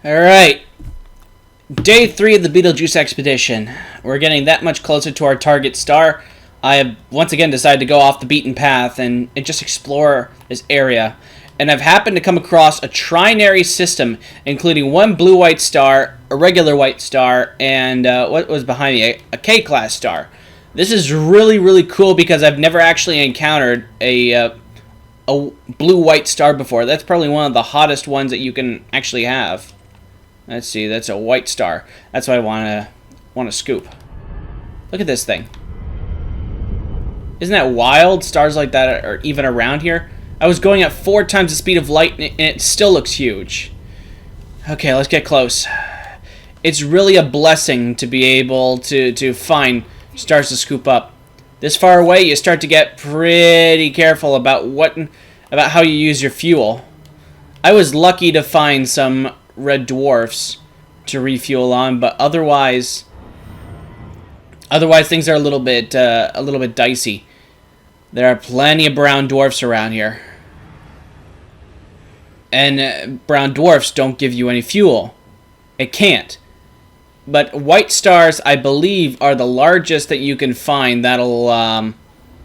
Alright, day 3 of the Betelgeuse expedition. We're getting that much closer to our target star. I have once again decided to go off the beaten path and just explore this area. And I've happened to come across a trinary system, including one blue-white star, a regular white star, and what was behind me? A K-class star. This is really, really cool because I've never actually encountered a blue-white star before. That's probably one of the hottest ones that you can actually have. Let's see, that's a white star. That's what I want to scoop. Look at this thing. Isn't that wild? Stars like that are even around here. I was going at 4 times the speed of light and it still looks huge. Okay, let's get close. It's really a blessing to be able to find stars to scoop up. This far away, you start to get pretty careful about how you use your fuel. I was lucky to find some red dwarfs to refuel on, but otherwise things are a little bit dicey. There are plenty of brown dwarfs around here, and brown dwarfs don't give you any fuel. It can't. But white stars, I believe, are the largest that you can find that'll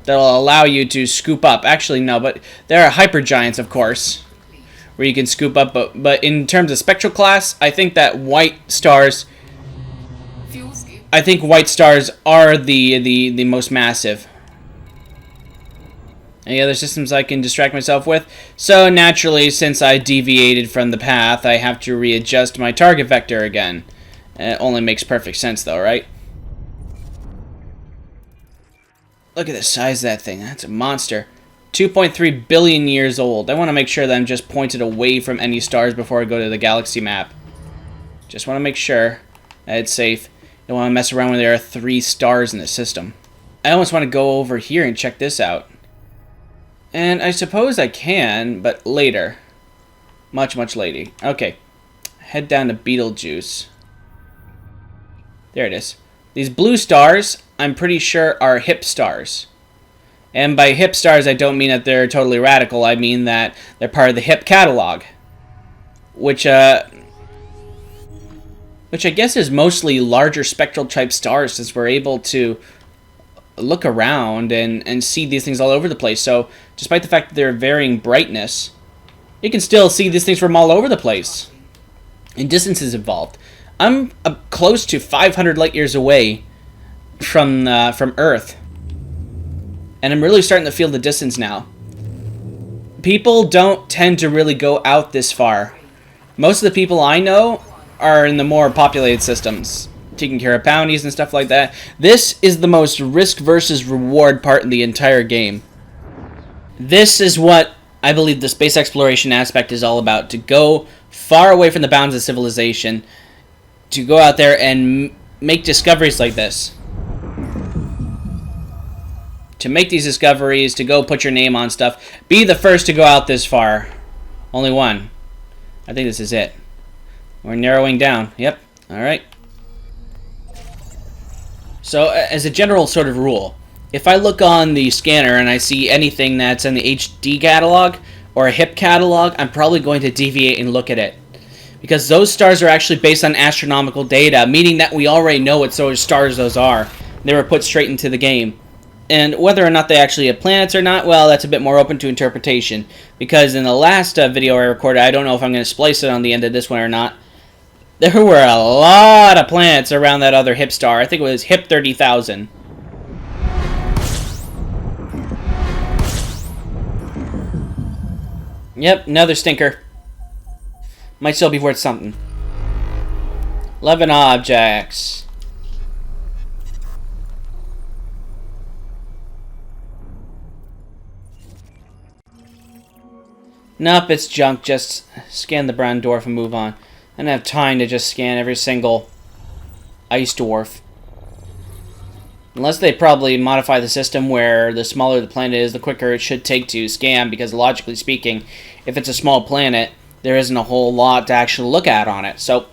allow you to scoop up. Actually, no, but there are hypergiants, of course, where you can scoop up. But in terms of spectral class, I think that white stars are the most massive. Any other systems I can distract myself with? So naturally, since I deviated from the path, I have to readjust my target vector again. It only makes perfect sense though, right? Look at the size of that thing. That's a monster. 2.3 billion years old. I want to make sure that I'm just pointed away from any stars before I go to the galaxy map. Just want to make sure that it's safe. Don't want to mess around when there are 3 stars in the system. I almost want to go over here and check this out. And I suppose I can, but later. Much, much later. Okay. Head down to Betelgeuse. There it is. These blue stars, I'm pretty sure, are hip stars. And by hip stars, I don't mean that they're totally radical. I mean that they're part of the hip catalog. Which I guess is mostly larger spectral type stars, since we're able to look around and see these things all over the place. So, despite the fact that they're varying brightness, you can still see these things from all over the place. And distance is involved. I'm close to 500 light years away from Earth. And I'm really starting to feel the distance now. People don't tend to really go out this far. Most of the people I know are in the more populated systems, taking care of bounties and stuff like that. This is the most risk versus reward part in the entire game. This is what I believe the space exploration aspect is all about. To go far away from the bounds of civilization. To go out there and make discoveries like this. To make these discoveries, to go put your name on stuff. Be the first to go out this far. Only one. I think this is it. We're narrowing down. Yep. Alright. So, as a general sort of rule, if I look on the scanner and I see anything that's in the HD catalog or a HIP catalog, I'm probably going to deviate and look at it. Because those stars are actually based on astronomical data, meaning that we already know what sort of stars those are. They were put straight into the game. And whether or not they actually have planets or not, well, that's a bit more open to interpretation. Because in the last video I recorded, I don't know if I'm going to splice it on the end of this one or not, there were a lot of planets around that other HIP star. I think it was HIP 30,000. Yep, another stinker. Might still be worth something. 11 objects. Nope, it's junk. Just scan the brown dwarf and move on. I don't have time to just scan every single ice dwarf. Unless they probably modify the system where the smaller the planet is, the quicker it should take to scan, because logically speaking, if it's a small planet, there isn't a whole lot to actually look at on it. So,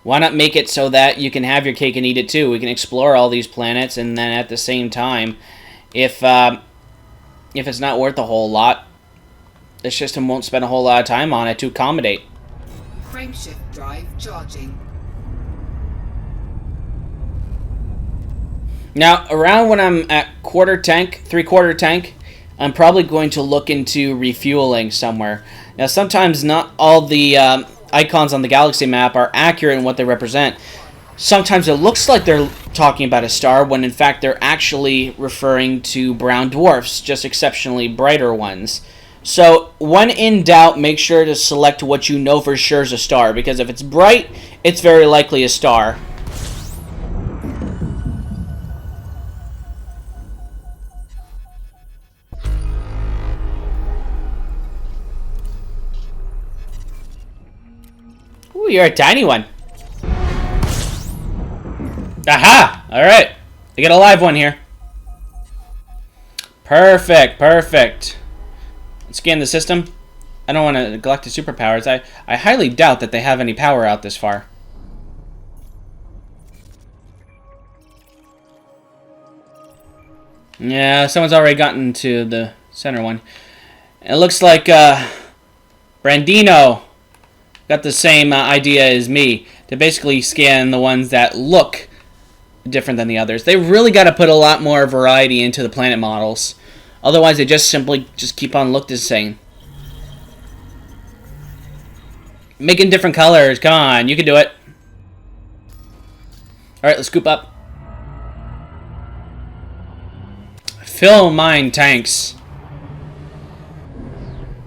why not make it so that you can have your cake and eat it too? We can explore all these planets, and then at the same time, if it's not worth a whole lot, the system won't spend a whole lot of time on it to accommodate. Frameshift drive charging. Now, around when I'm at three-quarter tank, I'm probably going to look into refueling somewhere. Now, sometimes not all the icons on the galaxy map are accurate in what they represent. Sometimes it looks like they're talking about a star, when in fact they're actually referring to brown dwarfs, just exceptionally brighter ones. So, when in doubt, make sure to select what you know for sure is a star, because if it's bright, it's very likely a star. Ooh, you're a tiny one. Aha! Alright. I get a live one here. Perfect, perfect. Let's scan the system. I don't want to neglect the superpowers. I highly doubt that they have any power out this far. Yeah, someone's already gotten to the center one. It looks like Brandino got the same idea as me, to basically scan the ones that look different than the others. They really got to put a lot more variety into the planet models. Otherwise, they just simply keep on look the same. Making different colors. Come on, you can do it. Alright, let's scoop up. Fill mine tanks.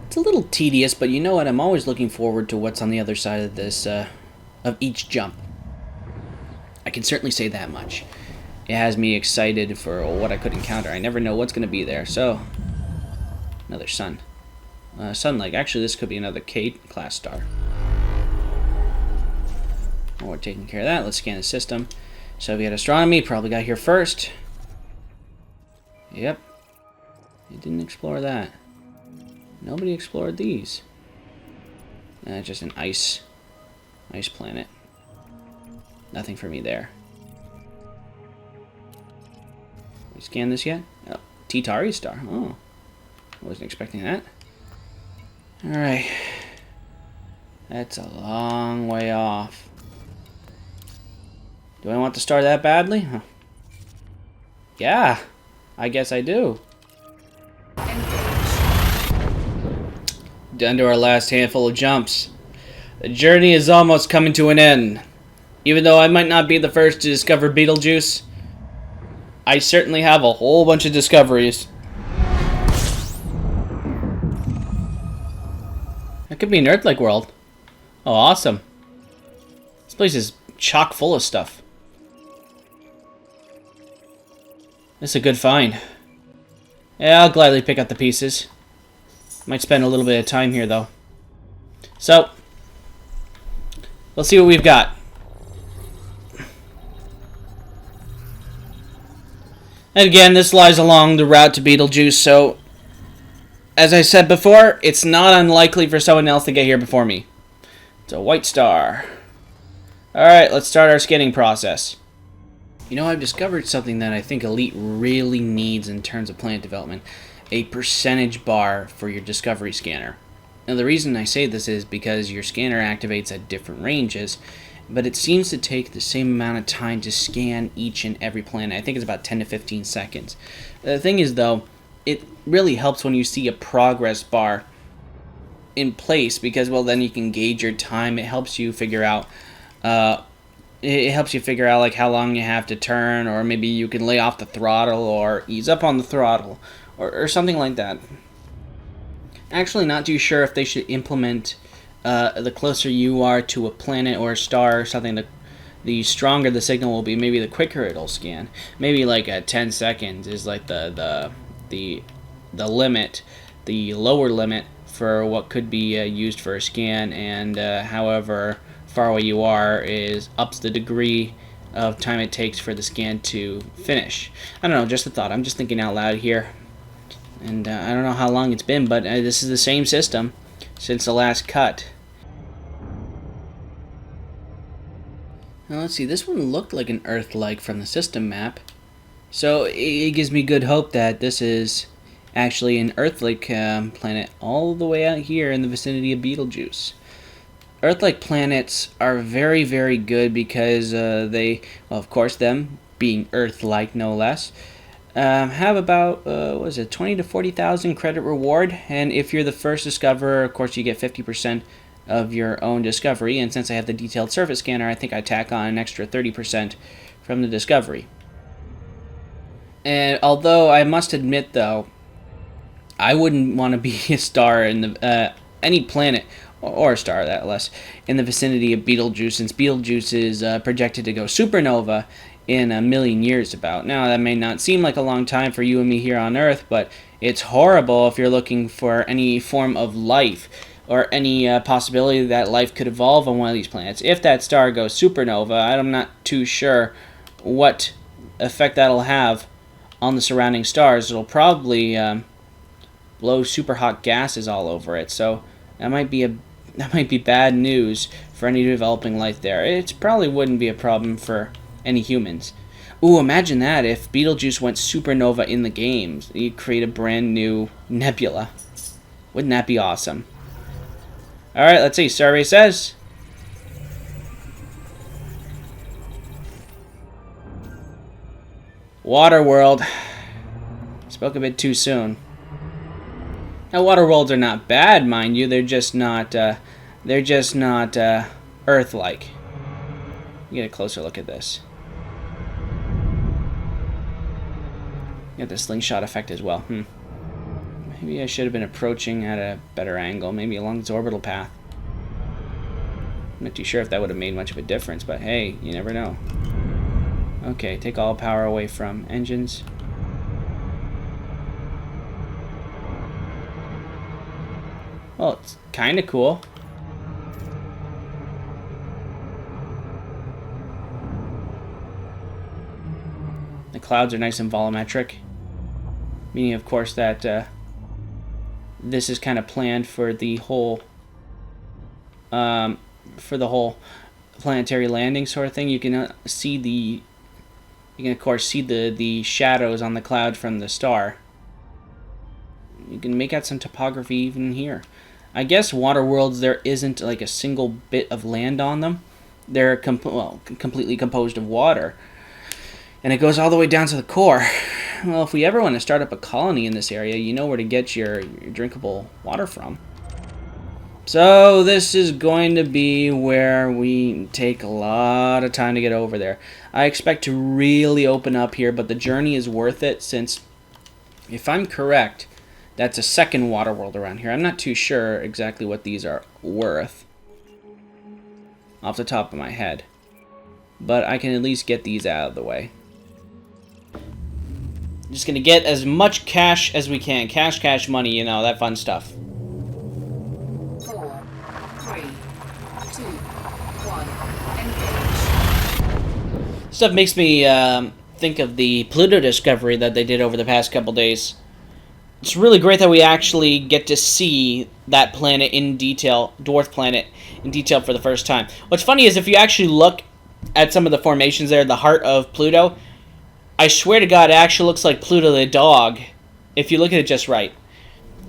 It's a little tedious, but you know what? I'm always looking forward to what's on the other side of this, of each jump. I can certainly say that much. It has me excited for what I could encounter. I never know what's going to be there. So, another sun. Sun-like. Actually, this could be another K-class star. Well, we're taking care of that. Let's scan the system. Soviet astronomy probably got here first. Yep. It didn't explore that. Nobody explored these. Just an ice planet. Nothing for me there. We scanned this yet? Oh, T-Tari star. Oh, wasn't expecting that. All right. That's a long way off. Do I want the star that badly? Huh. Yeah, I guess I do. Down to our last handful of jumps. The journey is almost coming to an end. Even though I might not be the first to discover Betelgeuse, I certainly have a whole bunch of discoveries. That could be an Earth-like world. Oh, awesome. This place is chock full of stuff. This is a good find. Yeah, I'll gladly pick up the pieces. Might spend a little bit of time here, though. So, let's see what we've got. And again, this lies along the route to Betelgeuse, so as I said before, it's not unlikely for someone else to get here before me. It's a white star. Alright, let's start our scanning process. You know, I've discovered something that I think Elite really needs in terms of planet development. A percentage bar for your discovery scanner. Now, the reason I say this is because your scanner activates at different ranges, but it seems to take the same amount of time to scan each and every planet. I think it's about 10 to 15 seconds. The thing is, though, it really helps when you see a progress bar in place, because, well, then you can gauge your time. It helps you figure out like how long you have to turn, or maybe you can lay off the throttle or ease up on the throttle, or something like that. Actually, not too sure if they should implement the closer you are to a planet or a star or something, the stronger the signal will be. Maybe the quicker it'll scan. Maybe like 10 seconds is like the limit, the lower limit for what could be used for a scan, and however far away you are is ups the degree of time it takes for the scan to finish. I don't know, just a thought. I'm just thinking out loud here. And I don't know how long it's been, but this is the same system since the last cut. Now let's see, this one looked like an Earth-like from the system map. So it gives me good hope that this is actually an Earth-like planet all the way out here in the vicinity of Betelgeuse. Earth-like planets are very, very good because they, well, of course, them being Earth-like no less, have about, what is it, 20 to 40,000 credit reward. And if you're the first discoverer, of course, you get 50% of your own discovery. And since I have the detailed surface scanner, I think I tack on an extra 30% from the discovery. And although I must admit, though, I wouldn't want to be a star in the any planet, or a star that less, in the vicinity of Betelgeuse, since Betelgeuse is projected to go supernova in 1,000,000 years about. Now, that may not seem like a long time for you and me here on Earth, but it's horrible if you're looking for any form of life or any possibility that life could evolve on one of these planets. If that star goes supernova, I'm not too sure what effect that'll have on the surrounding stars. It'll probably blow super hot gases all over it, so that might be bad news for any developing life there. It probably wouldn't be a problem for any humans. Ooh, imagine that if Betelgeuse went supernova in the games. You'd create a brand new nebula. Wouldn't that be awesome? Alright, let's see. Survey says Water World. Spoke a bit too soon. Now, water worlds are not bad, mind you. They're just not Earth-like. Get a closer look at this. Get the slingshot effect as well. Maybe I should have been approaching at a better angle. Maybe along its orbital path. I'm not too sure if that would have made much of a difference, but hey, you never know. Okay, take all power away from engines. Well, it's kind of cool. The clouds are nice and volumetric, meaning, of course, that this is kind of planned for the whole planetary landing sort of thing. You can of course see the shadows on the cloud from the star. You can make out some topography even here. I guess water worlds, there isn't like a single bit of land on them. They're completely composed of water. And it goes all the way down to the core. Well, if we ever want to start up a colony in this area, you know where to get your drinkable water from. So this is going to be where we take a lot of time to get over there. I expect to really open up here, but the journey is worth it since, if I'm correct, that's a second water world around here. I'm not too sure exactly what these are worth off the top of my head, but I can at least get these out of the way. Just gonna get as much cash as we can. Cash, money, you know, that fun stuff. 4, 3, 2, 1, engage. Stuff makes me think of the Pluto discovery that they did over the past couple days. It's really great that we actually get to see that planet in detail, dwarf planet, in detail for the first time. What's funny is if you actually look at some of the formations there, the heart of Pluto, I swear to God, it actually looks like Pluto the dog, if you look at it just right.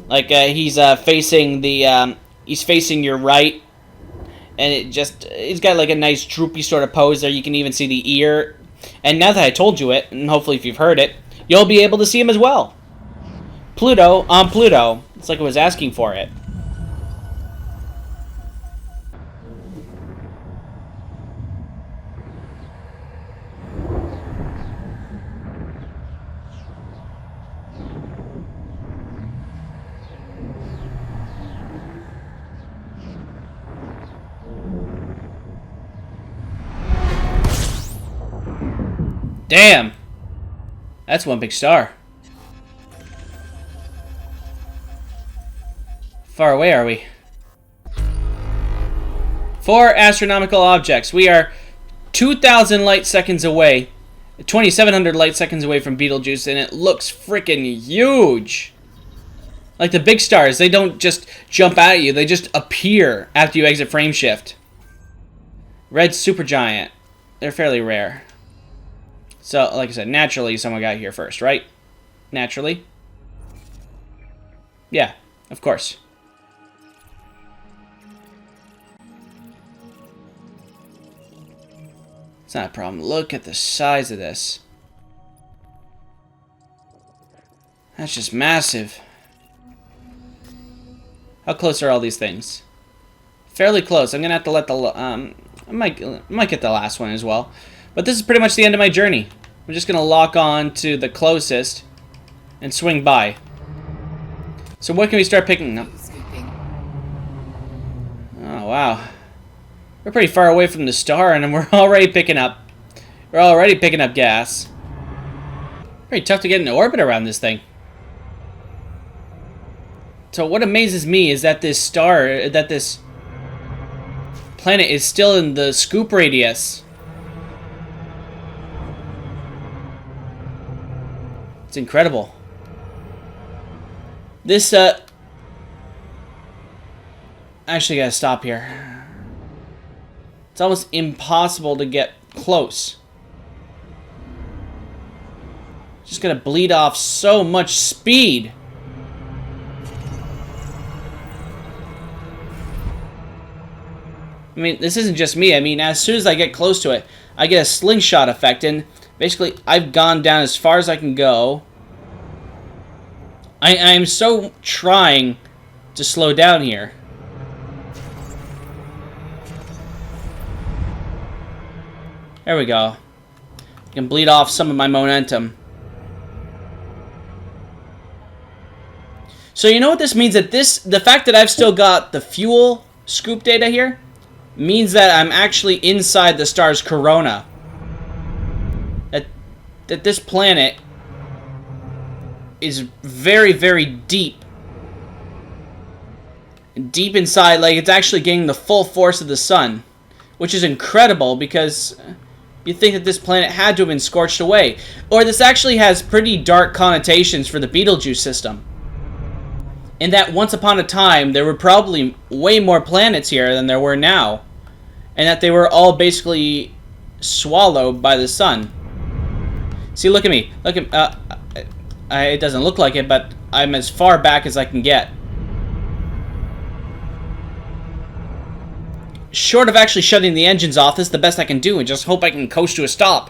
Like he's facing your right, and he's got like a nice droopy sort of pose there. You can even see the ear. And now that I told you it, and hopefully if you've heard it, you'll be able to see him as well. Pluto on Pluto. It's like it was asking for it. Damn! That's one big star. Far away are we? 4 astronomical objects. We are 2,000 light seconds away, 2,700 light seconds away from Betelgeuse, and it looks freaking huge. Like the big stars, they don't just jump out at you, they just appear after you exit frame shift. Red supergiant. They're fairly rare. So, like I said, naturally someone got here first, right? Naturally. Yeah, of course. It's not a problem. Look at the size of this. That's just massive. How close are all these things? Fairly close. I'm gonna have to let the I might get the last one as well. But this is pretty much the end of my journey. I'm just gonna lock on to the closest and swing by. So what can we start picking up? Oh wow. We're pretty far away from the star and we're already picking up gas. Pretty tough to get into orbit around this thing. So what amazes me is that this planet is still in the scoop radius. It's incredible. This, actually gotta stop here. It's almost impossible to get close. Just gonna bleed off so much speed. I mean, this isn't just me. I mean, as soon as I get close to it, I get a slingshot effect, and basically, I've gone down as far as I can go. I'm so trying to slow down here. There we go. I can bleed off some of my momentum. So you know what this means? That the fact that I've still got the fuel scoop data here means that I'm actually inside the star's corona. That this planet is very, very deep. Deep inside, like it's actually getting the full force of the sun. Which is incredible because you think that this planet had to have been scorched away. Or this actually has pretty dark connotations for the Betelgeuse system. In that once upon a time, there were probably way more planets here than there were now. And that they were all basically swallowed by the sun. See, look at me. Look at it doesn't look like it, but I'm as far back as I can get. Short of actually shutting the engines off, this is the best I can do, and just hope I can coast to a stop.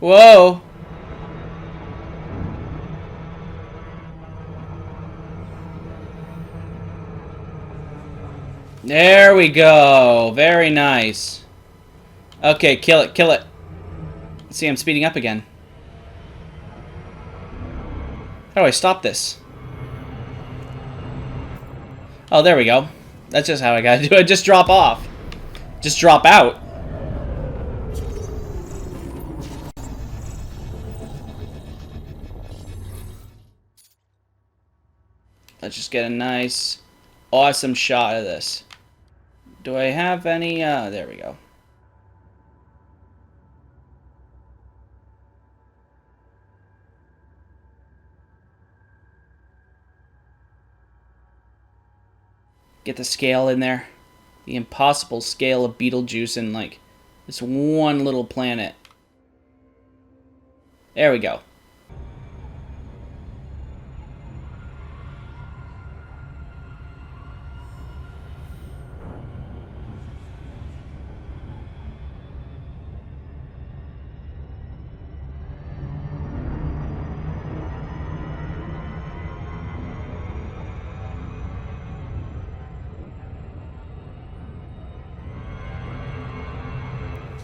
Whoa. There we go. Very nice. Okay, kill it, kill it. See, I'm speeding up again. How do I stop this? Oh, there we go. That's just how I gotta do it. Just drop off. Just drop out. Let's just get a nice, awesome shot of this. Do I have any? There we go. Get the scale in there. The impossible scale of Betelgeuse in, like, this one little planet. There we go.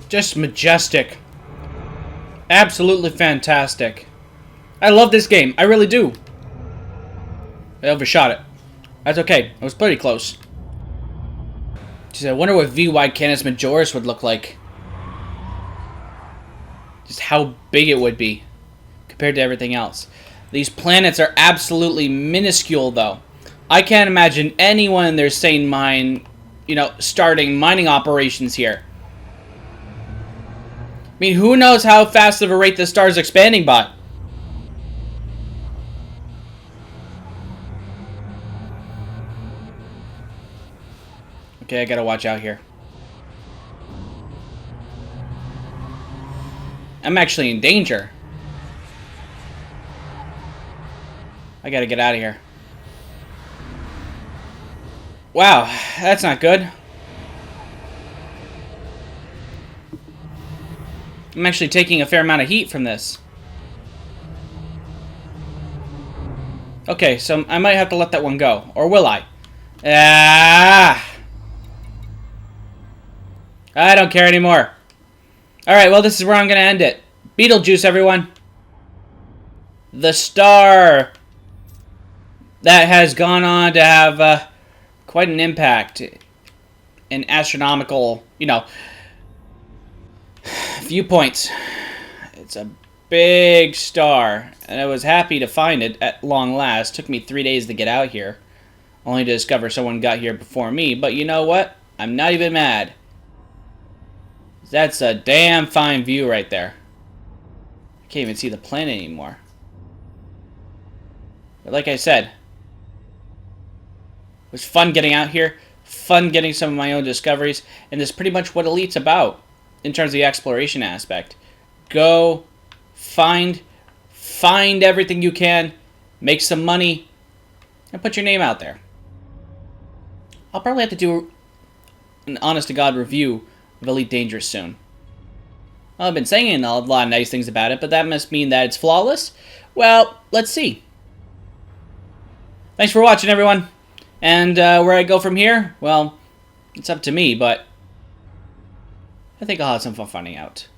Just majestic. Absolutely fantastic. I love this game. I really do. I overshot it. That's okay. I was pretty close. Jeez, I wonder what VY Canis Majoris would look like. Just how big it would be compared to everything else. These planets are absolutely minuscule, though. I can't imagine anyone in their sane mind, starting mining operations here. I mean, who knows how fast of a rate the star's expanding by? Okay, I gotta watch out here. I'm actually in danger. I gotta get out of here. Wow, that's not good. I'm actually taking a fair amount of heat from this. Okay, so I might have to let that one go. Or will I? Ah! I don't care anymore. Alright, well, this is where I'm going to end it. Betelgeuse, everyone. The star that has gone on to have quite an impact. An astronomical, viewpoints. It's a big star, and I was happy to find it at long last. Took me 3 days to get out here, only to discover someone got here before me. But you know what? I'm not even mad. That's a damn fine view right there. I can't even see the planet anymore. But like I said, it was fun getting out here, fun getting some of my own discoveries, and that's pretty much what Elite's about in terms of the exploration aspect. Go, find everything you can, make some money, and put your name out there. I'll probably have to do an honest-to-God review of Elite Dangerous soon. Well, I've been saying a lot of nice things about it, but that must mean that it's flawless? Well, let's see. Thanks for watching, everyone. And where I go from here, well, it's up to me, but I think I'll have some fun finding out.